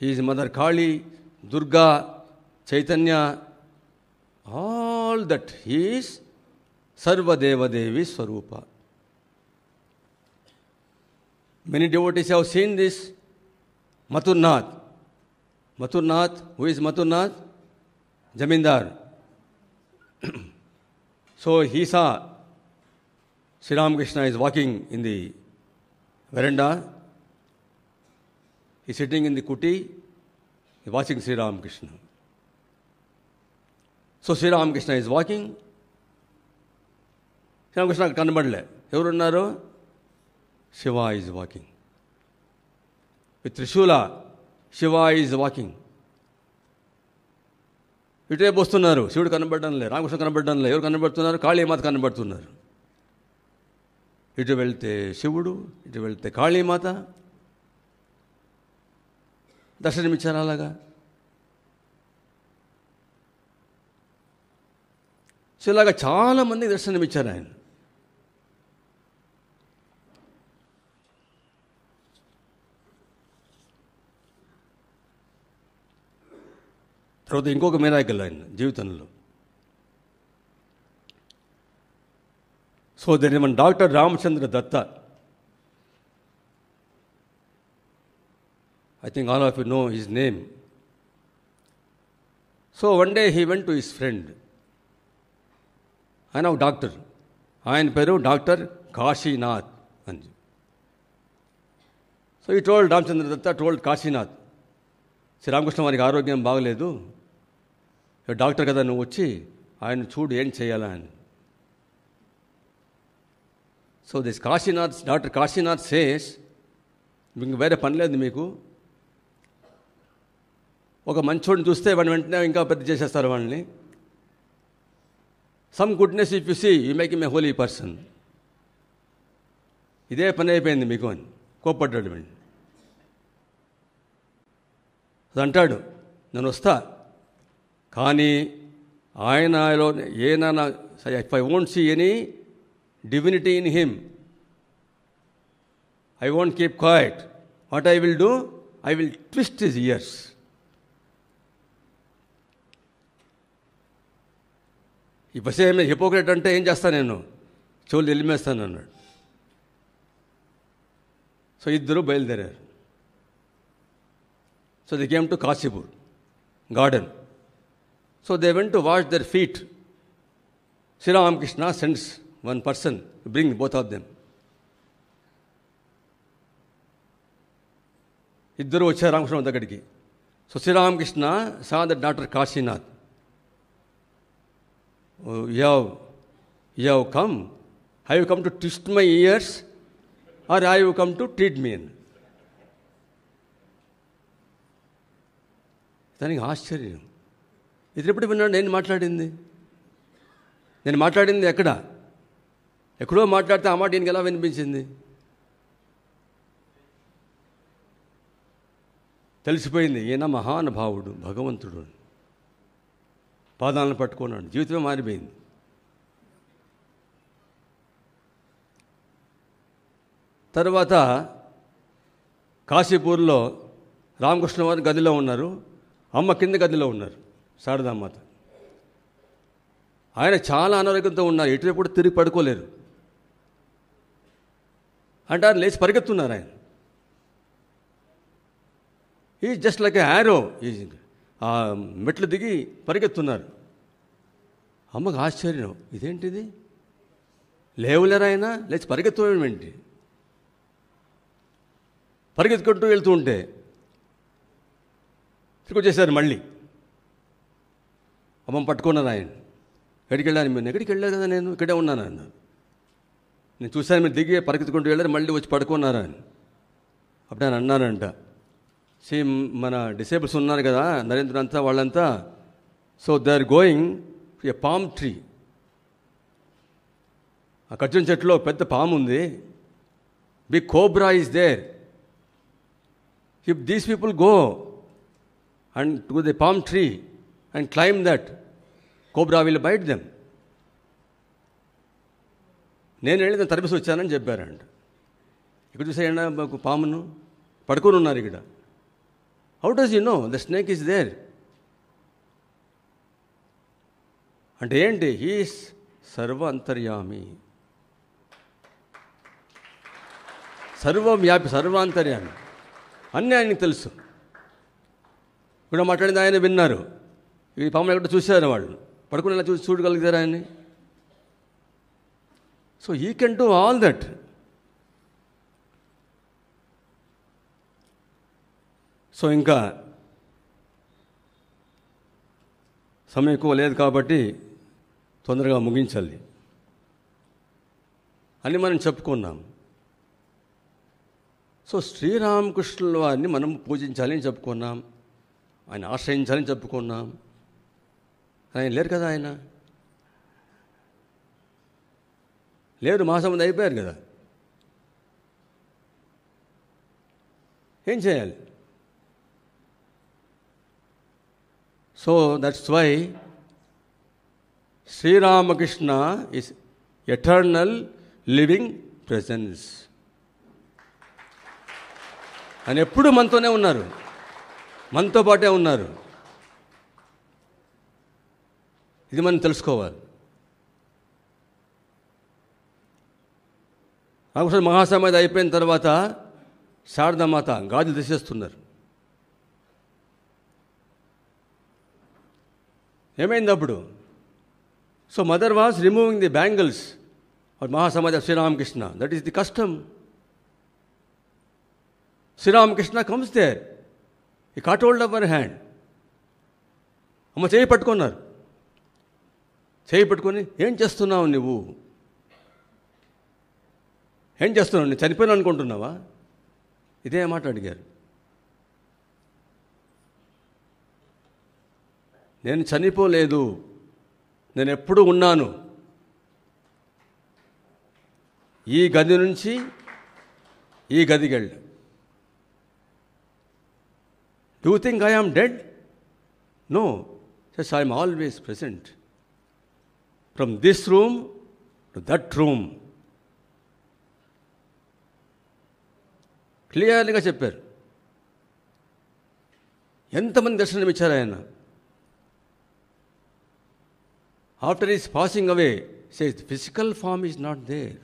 he is Mother Kali, Durga, Chaitanya, all that. He is Sarva Deva Devi Swarupa. Many devotees have seen this. Mathurnath. Mathurnath, who is Mathurnath? Zamindar. So he saw Sri Ramakrishna is walking in the veranda. He is sitting in the kuti. He is watching Sri Ramakrishna. So Sri Ramakrishna is walking. Sri Ramakrishna కనబడలే. ఎవరున్నారు? Shiva is walking. With Trishula, Shiva is walking. ఇటువైపు వస్తున్నారు. శివుడు కనబడడంలే, రామకృష్ణ కనబడడంలే. ఎవరు కనబడుతున్నారు? కాళీమాత కనబడుతున్నారు. ఇటు వెళ్తే శివుడు, ఇటు వెళ్తే కాళీమాత దర్శనమిచ్చారు. అలాగా సో ఇలాగా చాలామంది దర్శనమిచ్చారు ఆయన. తర్వాత ఇంకొక మిరాకిల్ ఆయన జీవితంలో. So there is one doctor Ramachandra Datta. I think all of you know his name. So one day he went to his friend. ఆయన ఒక డాక్టర్, ఆయన పేరు డాక్టర్ కాశీనాథ్ అని. సో ఈ టోల్డ్ రామచంద్ర దత్త టోల్డ్ కాశీనాథ్, శ్రీరామకృష్ణ వారికి ఆరోగ్యం బాగలేదు, డాక్టర్ కదా నువ్వు వచ్చి ఆయన చూడు ఏం చేయాలా అని. So this Kashinath, doctor Kashinath says, ఇంక వేరే పని లేదు మీకు, ఒక మంచోడిని చూస్తే వాడిని వెంటనే ఇంకా పెద్ద చేసేస్తారు వాళ్ళని. Some goodness if you see you make him a holy person. ఇదే పని అయిపోయింది మీకు అని కోప్పడ్డాడు వీడిని. అది అంటాడు, నేను వస్తా, కానీ ఆయనలో ఏమైనా if I won't see any divinity in him, I won't keep quiet. What I will do, I will twist his ears. ఈ బస్ ఏమైనా హిపోక్రేట్ అంటే ఏం చేస్తాను నేను, చెవులు ఎలిమేస్తాను అన్నాడు. సో ఇద్దరు బయలుదేరారు. So they came to Kashipur garden. So they went to wash there feet. Sri Ramakrishna sends one person to bring both of them. ఇద్దరు వచ్చారు రామకృష్ణ దగ్గరికి. So Sri Ramakrishna saw that Dr. Kashinath. Oh, you have come. Have you come to twist my ears or have you come to treat me? దానికి ఆశ్చర్యం. ఇది ఎప్పుడు విన్నాడు నేను మాట్లాడింది? నేను మాట్లాడింది ఎక్కడో మాట్లాడితే ఆ మాట ఈయనకి ఎలా వినిపించింది? తెలిసిపోయింది ఈయన మహానుభావుడు, భగవంతుడు. పాదాలను పట్టుకున్నాడు, జీవితమే మారిపోయింది. తర్వాత కాశీపూర్లో రామకృష్ణ వారు గదిలో ఉన్నారు, అమ్మ కింద గదిలో ఉన్నారు, శారదామాత. ఆయన చాలా అనారోగ్యంతో ఉన్నారు, ఎటువైపు తిరిగి పడుకోలేరు. అంటే ఆయన లేచి పరిగెత్తున్నారు. ఆయన ఈ జస్ట్ లైక్ యారో, ఆ మెట్లు దిగి పరిగెత్తున్నారు. అమ్మకు ఆశ్చర్యం, ఇదేంటిది, లేవులేరు ఆయన, లేచి పరిగెత్తడం ఏంటి? పరిగెత్తుకుంటూ వెళ్తూ ఉంటే తిరిగి వచ్చేసారు మళ్ళీ. అమ్మ పట్టుకున్నారు ఆయన. ఎక్కడికి వెళ్ళాను? మీరు ఎక్కడికి వెళ్ళారు కదా, నేను ఇక్కడే ఉన్నాను అన్నారు. నేను చూశాను మీరు దిగి పరిగెత్తుకుంటూ వెళ్ళారు, మళ్ళీ వచ్చి పడుకున్నారా అని. అప్పుడు ఆయన అన్నారంట, సేమ్ మన డిసేబుల్స్ ఉన్నారు కదా నరేంద్ర అంతా వాళ్ళంతా, so they are going a palm tree. ఆ ఖర్జూరం చెట్టులో పెద్ద పాము ఉంది, big cobra is there. If these people go and to the palm tree and climb that, cobra will bite them. నేను వెళ్ళి దాన్ని తరిపేసి వచ్చానని చెప్పారంట. ఇక్కడ చూసేయండి మాకు పామును పడుకొని ఉన్నారు ఇక్కడ. How does you know the snake is there? అంటే ఏంటి? హీస్ సర్వ అంతర్యామి, సర్వవ్యాపి, సర్వాంతర్యామి, అన్నీ ఆయనకి తెలుసు. ఇక్కడ మాట్లాడింది ఆయన విన్నారు. ఈ పాములు ఎక్కడ చూశారు వాళ్ళు, పడుకునేలా చూడగలుగుతారు ఆయన్ని. So he can do all that. So ఇంకా సమయం ఎక్కువ లేదు కాబట్టి తొందరగా ముగించాలి అని మనం చెప్పుకున్నాం. సో శ్రీరామకృష్ణుల వారిని మనం పూజించాలని చెప్పుకున్నాం, ఆయన ఆశ్రయించాలని చెప్పుకున్నాం. ఆయన లేరు కదా, ఆయన లేరు, మహాసముద్రం అయిపోయారు కదా. ఏం చేయాలి? So that's why Sri Ramakrishna is eternal living presence. ఆయన ఎప్పుడూ మనతోనే ఉన్నారు, మనతో పాటే ఉన్నారు. ఇది మనం తెలుసుకోవాలి. రామకృష్ణ మహాసమాధి అయిపోయిన తర్వాత శారదామాత గాజులు తీసేస్తున్నారు. ఏమైంది అప్పుడు? So mother was removing the bangles of mahasamadhi of Sri Ramakrishna. That is the custom. Sri Ramakrishna comes there. ఈ caught hold of our hand. అమ్మ చేయి పట్టుకున్నారు. చేయి పట్టుకొని, ఏం చేస్తున్నావు నువ్వు? ఏం చేస్తున్నావు? నేను చనిపోయాను అనుకుంటున్నావా? ఇదే మాట అడిగారు. నేను చనిపోలేదు, నేను ఎప్పుడూ ఉన్నాను. ఈ గది నుంచి ఈ గదికి వెళ్ళి, do think I am dead? No, just I'm always present. From this room to that room. క్లియర్గా చెప్పారు. ఎంతమంది దర్శనం ఇచ్చారు ఆయన. After his passing away says the physical form is not there,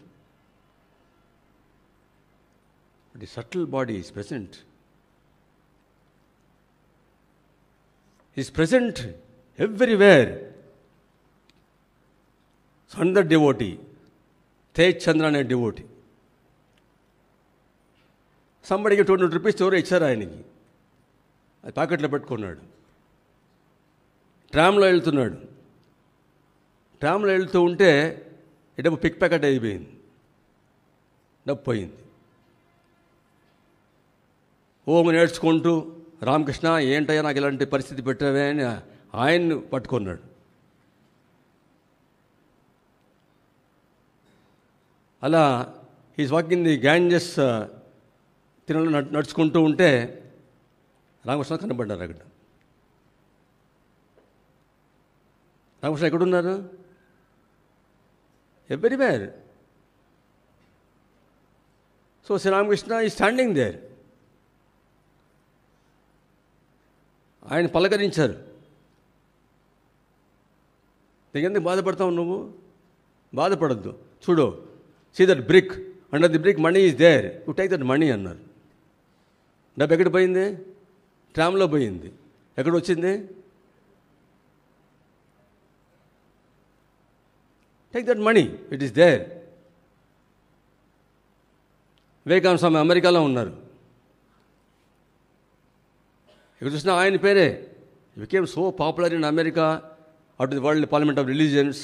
the subtle body is present. Is present everywhere. Another devotee, Tej Chandra అనే devotee, సంబడికి 200 rupees ఎవరో ఇచ్చారు ఆయనకి. అది ప్యాకెట్లో పెట్టుకున్నాడు. ట్రామ్లో వెళ్తున్నాడు. ట్రామ్లో వెళ్తూ ఉంటే ఈ డబ్బు పిక్ ప్యాకెట్ అయిపోయింది. డబ్బు పోయింది. ఓము నేర్చుకుంటూ, రామకృష్ణ ఏంటయ్యా నాకు ఇలాంటి పరిస్థితి పెట్టావే అని ఆయన్ని పట్టుకున్నాడు. అలా ఈజ్ వాకింగ్ ది గ్యాంజెస్ తినలో నడుచుకుంటూ ఉంటే రామకృష్ణ కనబడ్డారు అక్కడ. రామకృష్ణ ఎక్కడున్నారు? ఎవ్రీవేర్. సో శ్రీరామకృష్ణ ఈ స్టాండింగ్ దేర్. ఆయన పలకరించారు. ఎందుకు బాధపడతావు నువ్వు? బాధపడద్దు. చూడు, see that brick, under the brick money is there, you take that money అన్నారు. డబ్బు ఎక్కడ పోయింది? ట్రామ్లో పోయింది. ఎక్కడ వచ్చింది? Take that money, it is there. Vivekananda Swami అమెరికాలో ఉన్నారు. ఇక్కడ చూసినా ఆయన పేరే. Became so popular in America, at the World Parliament of Religions.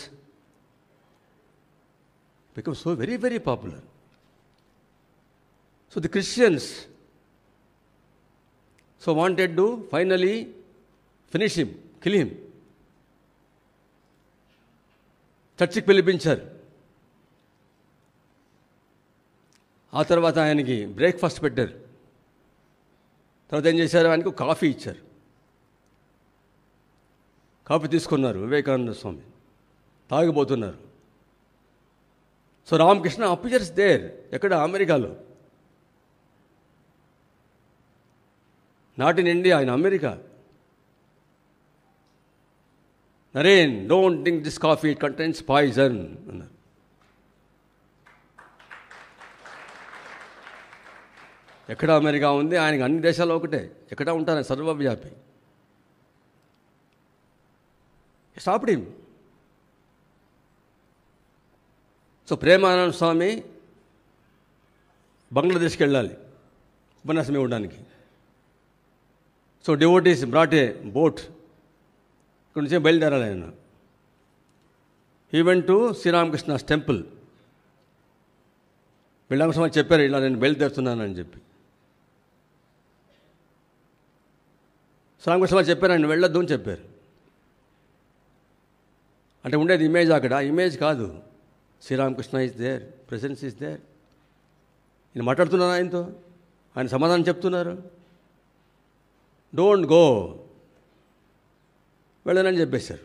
Become so very very popular. So the Christians wanted to finally finish him, kill him. చర్చికి పిలిపించారు. ఆ తర్వాత ఆయనకి బ్రేక్ఫాస్ట్ పెట్టారు. తర్వాత ఏం చేశారు? ఆయనకు కాఫీ ఇచ్చారు. కాఫీ తీసుకున్నారు వివేకానంద స్వామి, తాగిపోతున్నారు. So Ramakrishna appears there. ఎక్కడ? అమెరికాలో. Not in India, in America. Naren, don't drink this coffee, it contains poison అన్నారు. ఎక్కడ అమెరికా ఉంది? ఆయనకి అన్ని దేశాలు ఒకటే. ఎక్కడ ఉంటారు? సర్వవ్యాపి. Stopped him. So Premananda Swami బంగ్లాదేశ్కి వెళ్ళాలి ఉపన్యాసం ఇవ్వడానికి. So devotees brought a boat. ఇక్కడ నుంచే బయలుదేరాలి ఆయన. He went to Sri Ramakrishna's temple. Ramakrishna చెప్పారు, ఇలా నేను బయలుదేరుతున్నానని చెప్పి. శ్రీరామకృష్ణ చెప్పారు, ఆయన వెళ్ళొద్దు అని చెప్పారు. అంటే ఉండేది ఇమేజ్ అక్కడ. ఇమేజ్ కాదు, Sri Ramakrishna is there, presence is there. నేను మాట్లాడుతున్నాను ఆయనతో, ఆయన సమాధానం చెప్తున్నారు. డోంట్ గో, వెళ్ళనని చెప్పేశారు.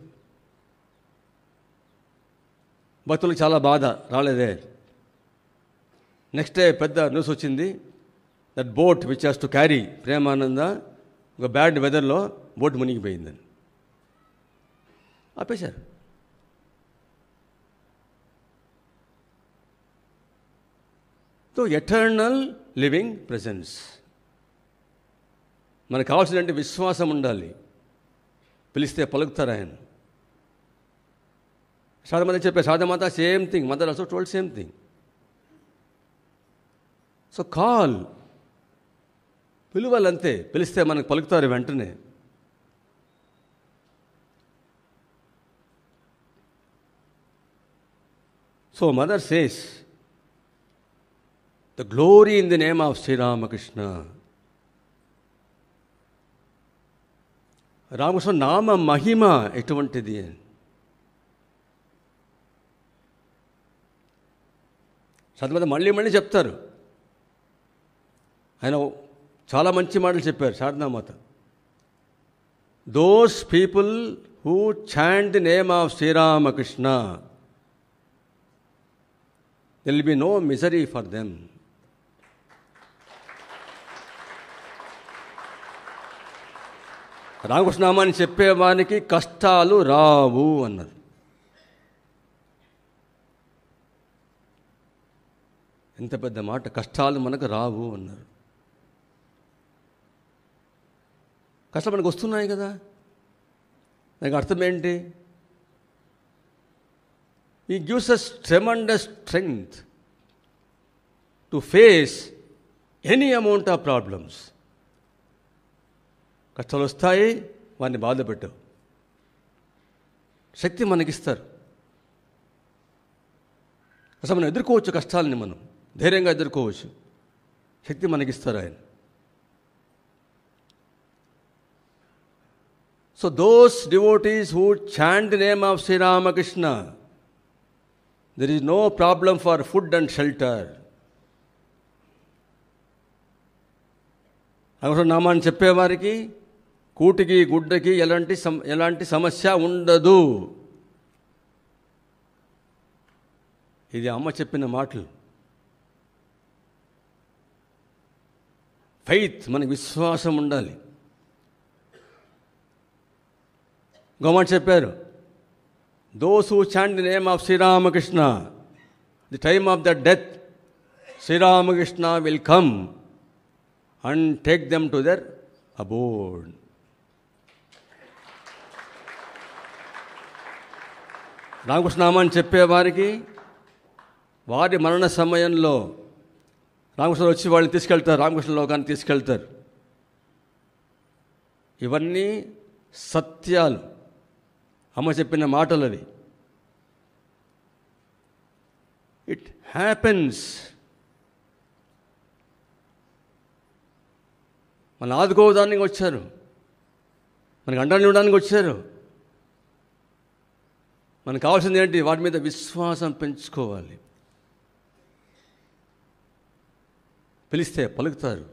భక్తులకు చాలా బాధ, రాలేదే. నెక్స్ట్ డే పెద్ద న్యూస్ వచ్చింది. That boat which has to carry Premananda, ఒక బ్యాడ్ వెదర్లో బోట్ మునిగిపోయిందని ఆపేశారు. So eternal living presence. మనకు కావాల్సినటువంటి విశ్వాసం ఉండాలి. పిలిస్తే పలుకుతారు ఆయన. శారదమాత చెప్పారు. Sarada Mata same thing, mother also told same thing. So call, పిలువాలంతే. పిలిస్తే మనకు పలుకుతారు వెంటనే. So mother says the glory in the name of Sri Ramakrishna. Ramakrishna నామ మహిమ ఎటువంటిది. శారదమాత మళ్ళీ మళ్ళీ చెప్తారు. ఆయన చాలా మంచి మాటలు చెప్పారు Sarada Mata. Those people who chant the name of Sri Ramakrishna, there will be no misery for them. రామకృష్ణనామాన్ని చెప్పేవానికి కష్టాలు రావు అన్నారు. ఎంత పెద్ద మాట, కష్టాలు మనకు రావు అన్నారు. కష్టాలు మనకు వస్తున్నాయి కదా, దానికి అర్థం ఏంటి? He gives us tremendous strength to face any amount of problems. కష్టాలు వస్తాయి, వారిని బాధ పెట్టవు. శక్తి మనకిస్తారు. అసలు మనం ఎదుర్కోవచ్చు కష్టాలని, మనం ధైర్యంగా ఎదుర్కోవచ్చు. శక్తి మనకిస్తారు ఆయన. So those devotees who chant the name of Sri Ramakrishna, there is no problem for food and shelter. నామాన్ని చెప్పేవారికి కూటికి గుడ్డకి ఎలాంటి సమస్య ఉండదు. ఇది అమ్మ చెప్పిన మాటలు. ఫెయిత్, మనకి విశ్వాసం ఉండాలి. గోమాట్ చెప్పారు, those who chant the name of Sri Ramakrishna, the time of their death, Sri Ramakrishna will come and take them to their abode. Ramakrishna నామాన్ని చెప్పేవారికి వారి మరణ సమయంలో రామకృష్ణ వచ్చి వాళ్ళని తీసుకెళ్తారు, రామకృష్ణ లోకాన్ని తీసుకెళ్తారు. ఇవన్నీ సత్యాలు, అమ్మ చెప్పిన మాటలు అవి. It happens. మన ఆదుకోవడానికి వచ్చారు, మనకు అండని ఇవ్వడానికి వచ్చారు. మనకు కావాల్సింది ఏంటి? వాటి మీద విశ్వాసం పెంచుకోవాలి. పిలిస్తే పలుకుతారు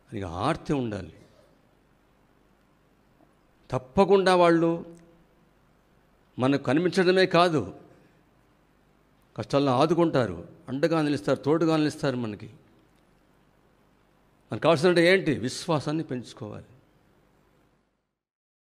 అని ఆర్తి ఉండాలి. తప్పకుండా వాళ్ళు మనకు కనిపించడమే కాదు, కష్టాలను ఆదుకుంటారు, అండగా నిలుస్తారు, తోడుగా నిలుస్తారు. మనకు కావాల్సిందంటే ఏంటి? విశ్వాసాన్ని పెంచుకోవాలి.